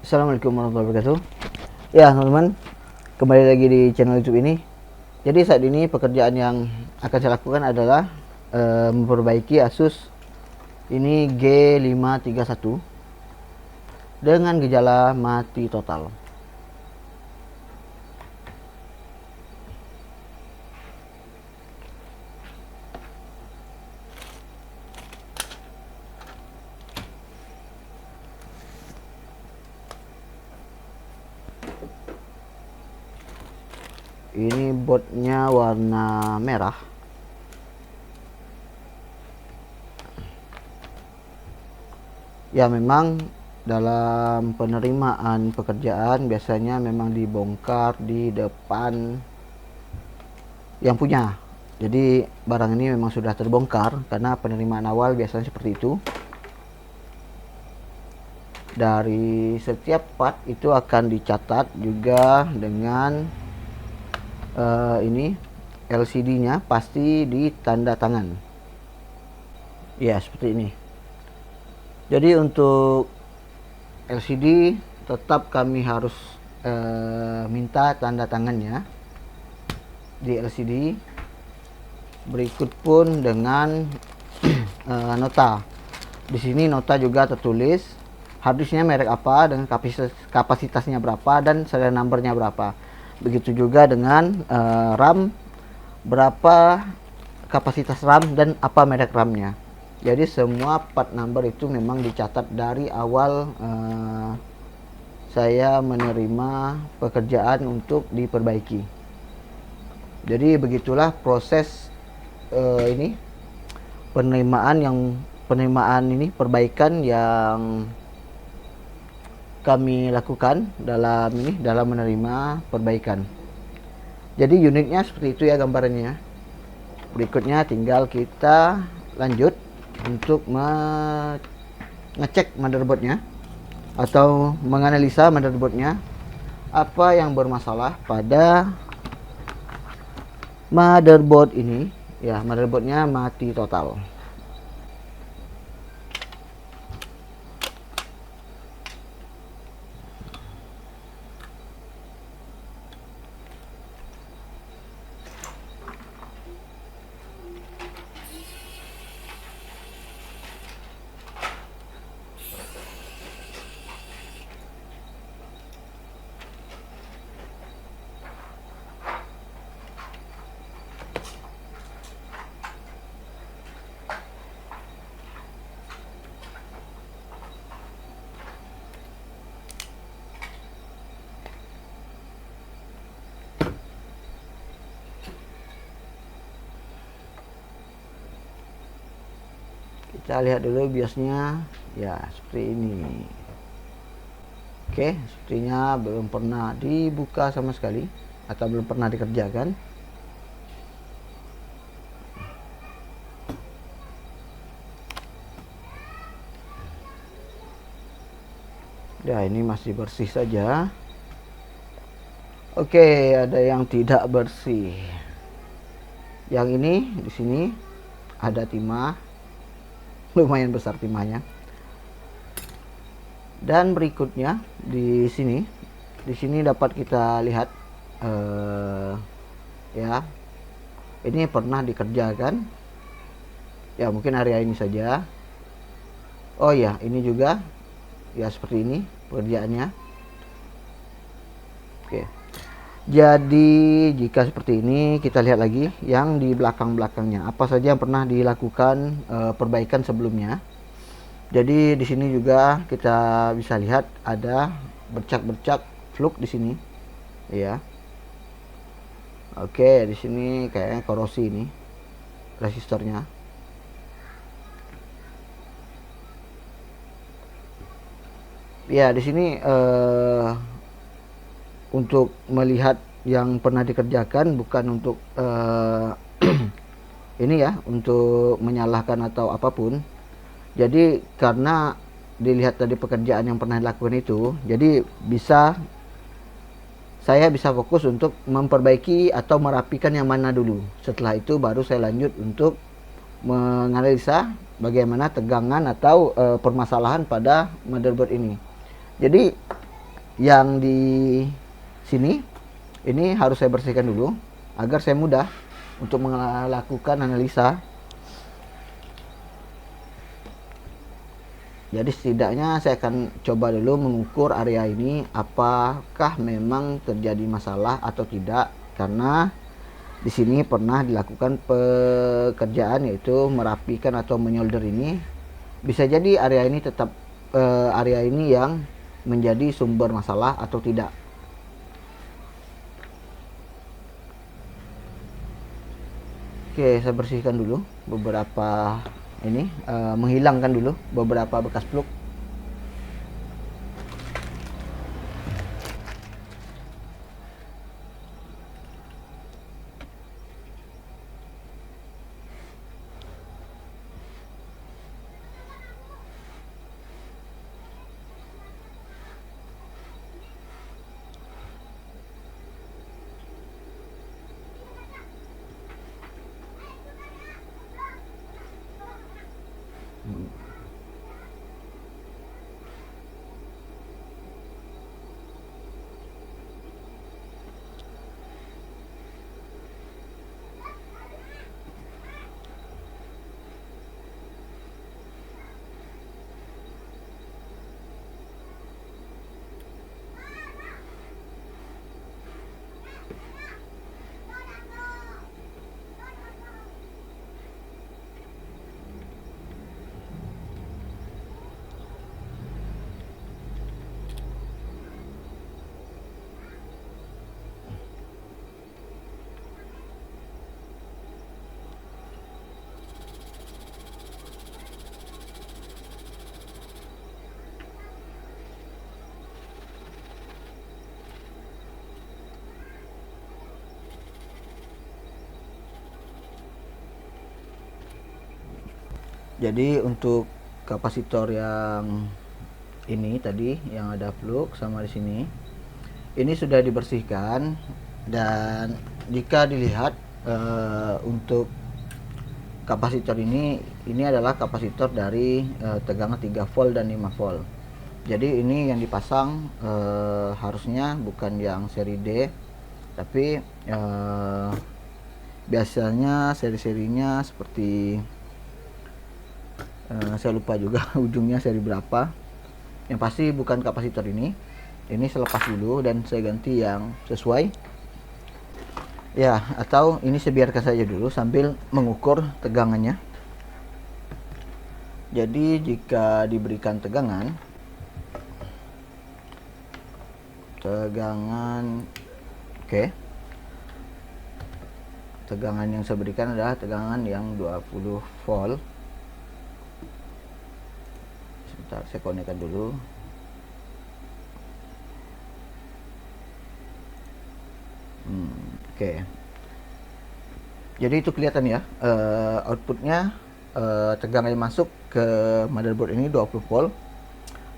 Assalamualaikum warahmatullahi wabarakatuh. Ya teman-teman, kembali lagi di channel YouTube ini. Jadi saat ini pekerjaan yang akan saya lakukan adalah memperbaiki Asus ini G531 dengan gejala mati total. Ini boardnya warna merah. Ya memang dalam penerimaan pekerjaan biasanya memang dibongkar di depan yang punya. Jadi barang ini memang sudah terbongkar karena penerimaan awal biasanya seperti itu. Dari setiap part itu akan dicatat juga dengan ini LCD-nya pasti ditanda tangan. Ya, seperti ini. Jadi untuk LCD tetap kami harus minta tanda tangannya di LCD. Berikut pun dengan nota. Di sini nota juga tertulis harddisknya merek apa, dengan kapasitasnya berapa, dan serial numbernya berapa. Begitu juga dengan RAM, berapa kapasitas RAM dan apa merek RAM-nya. Jadi semua part number itu memang dicatat dari awal saya menerima pekerjaan untuk diperbaiki. Jadi begitulah proses ini perbaikan yang kami lakukan dalam menerima perbaikan. Jadi unitnya seperti itu ya gambarannya. Berikutnya tinggal kita lanjut untuk mengecek motherboardnya atau menganalisa motherboardnya, apa yang bermasalah pada motherboard ini. Ya, motherboardnya mati total. Kita lihat dulu biasnya ya seperti ini. Oke, sepertinya belum pernah dibuka sama sekali atau belum pernah dikerjakan. Ya, ini masih bersih saja. Oke, ada yang tidak bersih. Yang ini di sini ada timah, lumayan besar timahnya. Dan berikutnya di sini dapat kita lihat ya, ini pernah dikerjakan. Ya mungkin area ini saja. Oh ya, ini juga ya seperti ini pekerjaannya. Oke. Jadi jika seperti ini, kita lihat lagi yang di belakang-belakangnya. Apa saja yang pernah dilakukan perbaikan sebelumnya. Jadi di sini juga kita bisa lihat ada bercak-bercak fluk di sini. Ya. Oke, di sini kayaknya korosi ini resistornya. Ya, di sini untuk melihat yang pernah dikerjakan, bukan untuk ini ya, untuk menyalahkan atau apapun. Jadi karena dilihat dari pekerjaan yang pernah dilakukan itu, jadi saya bisa fokus untuk memperbaiki atau merapikan yang mana dulu. Setelah itu baru saya lanjut untuk menganalisa bagaimana tegangan atau permasalahan pada motherboard ini. Jadi yang di sini ini harus saya bersihkan dulu agar saya mudah untuk melakukan analisa. Jadi setidaknya saya akan coba dulu mengukur area ini apakah memang terjadi masalah atau tidak, karena di sini pernah dilakukan pekerjaan yaitu merapikan atau menyolder ini. Bisa jadi area ini tetap area ini yang menjadi sumber masalah atau tidak. Oke, saya bersihkan dulu beberapa ini, menghilangkan dulu beberapa bekas plug. Jadi untuk kapasitor yang ini tadi yang ada plug sama di sini, ini sudah dibersihkan, dan jika dilihat untuk kapasitor ini adalah kapasitor dari tegangan 3 volt dan 5 volt. Jadi ini yang dipasang harusnya bukan yang seri D, tapi biasanya seri-serinya seperti saya lupa juga ujungnya seri berapa. Yang pasti bukan kapasitor ini saya lepas dulu dan saya ganti yang sesuai ya, atau ini saya biarkan saja dulu sambil mengukur tegangannya. Jadi jika diberikan tegangan oke, tegangan yang saya berikan adalah tegangan yang 20 volt. Sebentar, saya konekkan dulu. Oke. Jadi itu kelihatan ya, outputnya tegangan yang masuk ke motherboard ini 20 volt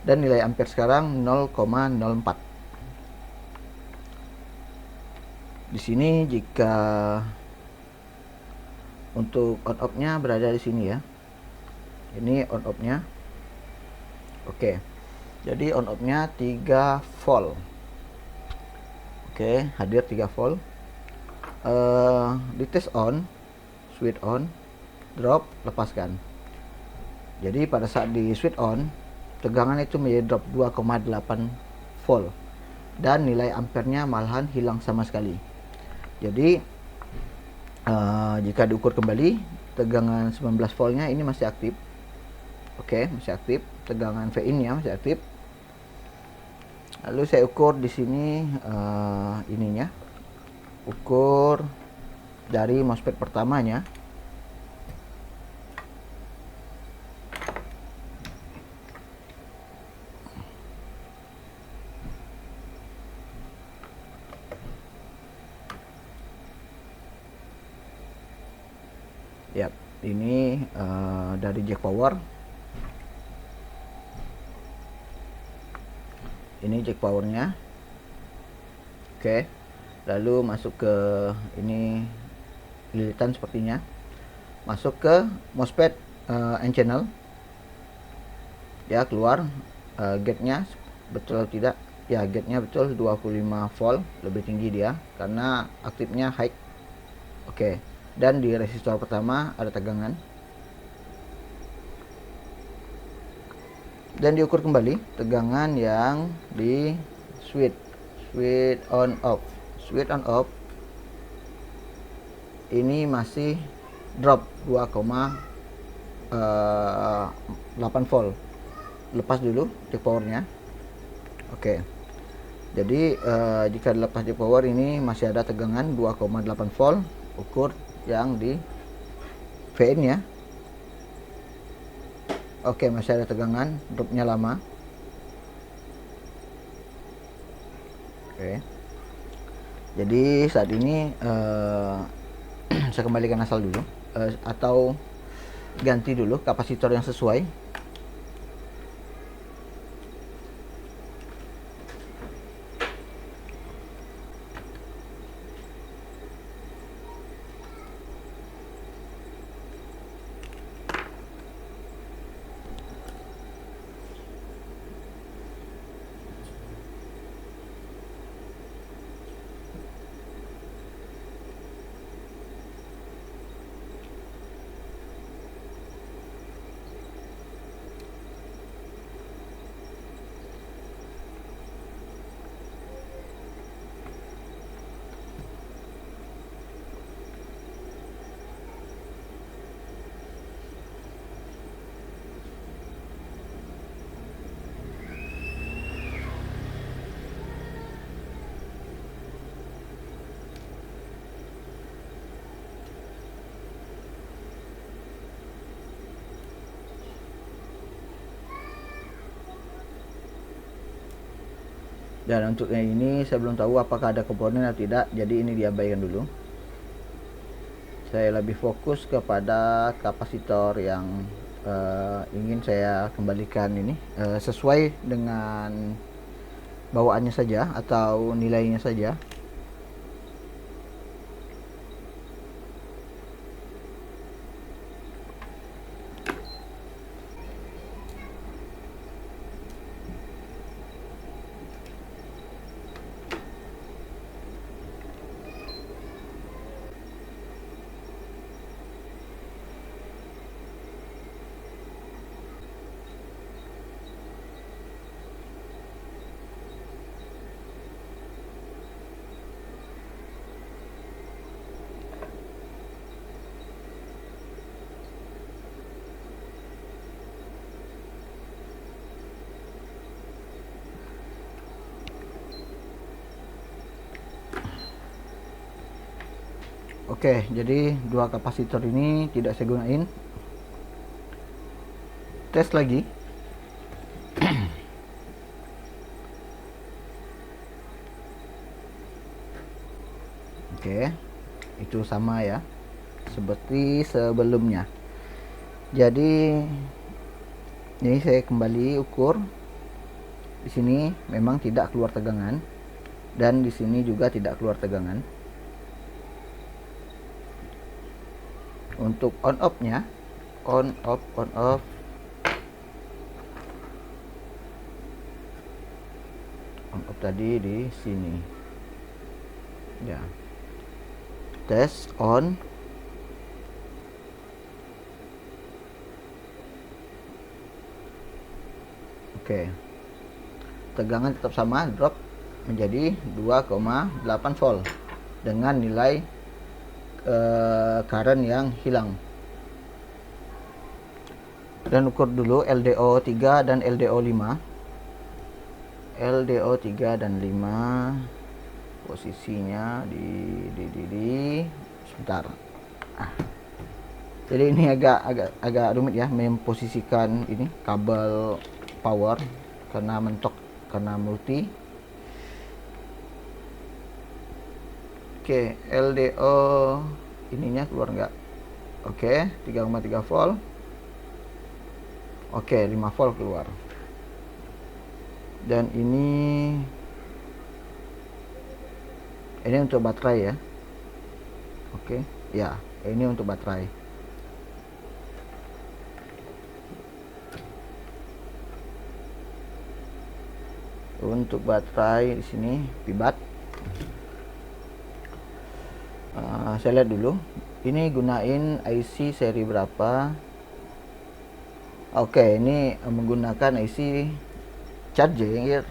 dan nilai ampere sekarang 0,04. Di sini jika untuk on off-nya berada di sini ya. Ini on off-nya. Oke. Jadi on off-nya 3 volt. Oke, hadir 3 volt. Di tes on, switch on, drop, lepaskan. Jadi pada saat di switch on, tegangan itu menjadi drop 2,8 volt dan nilai ampernya malahan hilang sama sekali. Jadi jika diukur kembali, tegangan 19 voltnya ini masih aktif. Oke, masih aktif. Tegangan V-in-nya masih aktif. Lalu saya ukur di sini ininya, ukur dari MOSFET pertamanya. Yap, ini dari jack power. Ini jack powernya. Oke, lalu masuk ke ini lilitan sepertinya, masuk ke MOSFET N channel ya, keluar gate nya betul atau tidak. Ya, gate-nya betul 25 volt, lebih tinggi dia karena aktifnya high. Oke. Dan di resistor pertama ada tegangan. Dan diukur kembali tegangan yang di switch on off. Switch on off ini masih drop 2,8 volt. Lepas dulu check powernya. Oke. Jadi jika dilepas di power ini masih ada tegangan 2,8 volt. Ukur yang di VN ya. Oke, masih ada tegangan, dropnya lama. Oke. Jadi saat ini saya kembalikan asal dulu, atau ganti dulu kapasitor yang sesuai. Dan untuk yang ini saya belum tahu apakah ada komponen atau tidak, jadi ini diabaikan dulu. Saya lebih fokus kepada kapasitor yang ingin saya kembalikan ini sesuai dengan bawaannya saja atau nilainya saja. Oke, jadi dua kapasitor ini tidak saya gunain. Tes lagi. Oke, itu sama ya, seperti sebelumnya. Jadi ini saya kembali ukur. Di sini memang tidak keluar tegangan, dan di sini juga tidak keluar tegangan. Untuk on off nya, on off tadi di sini ya. Tes on. Oke, tegangan tetap sama, drop menjadi 2,8 volt dengan nilai current yang hilang. Dan ukur dulu LDO 3 dan LDO 5. LDO 3 dan 5 posisinya di sebentar. Jadi ini agak rumit ya memposisikan ini kabel power karena mentok, karena multi. Oke, LDO ininya keluar nggak? Oke, 3,3 volt. Oke, 5 volt keluar. Dan ini untuk baterai ya. Oke, ya, ini untuk baterai. Untuk baterai di sini Pibat. Saya lihat dulu. Ini gunain IC seri berapa? Oke, ini menggunakan IC charger,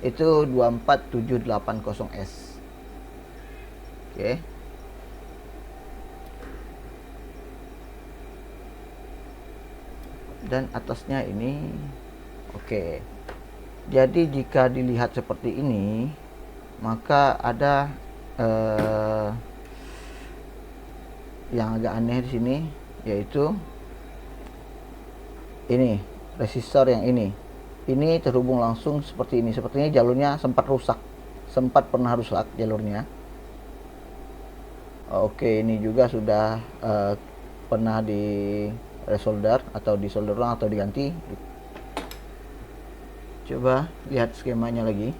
itu 24780S. Oke. Dan atasnya ini oke. Jadi jika dilihat seperti ini, maka ada yang agak aneh di sini, yaitu ini resistor yang ini terhubung langsung seperti ini. Sepertinya jalurnya sempat pernah rusak jalurnya. Oke, ini juga sudah pernah di resolder atau disolder ulang atau diganti. Coba lihat skemanya lagi.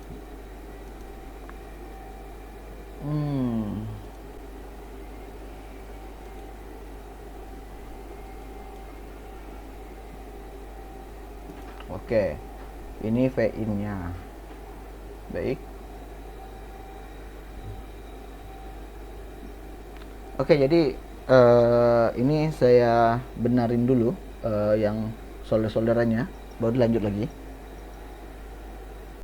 Oke, ini V-in-nya. Baik. Oke, jadi ini saya benarin dulu yang solder-solderannya, baru lanjut lagi.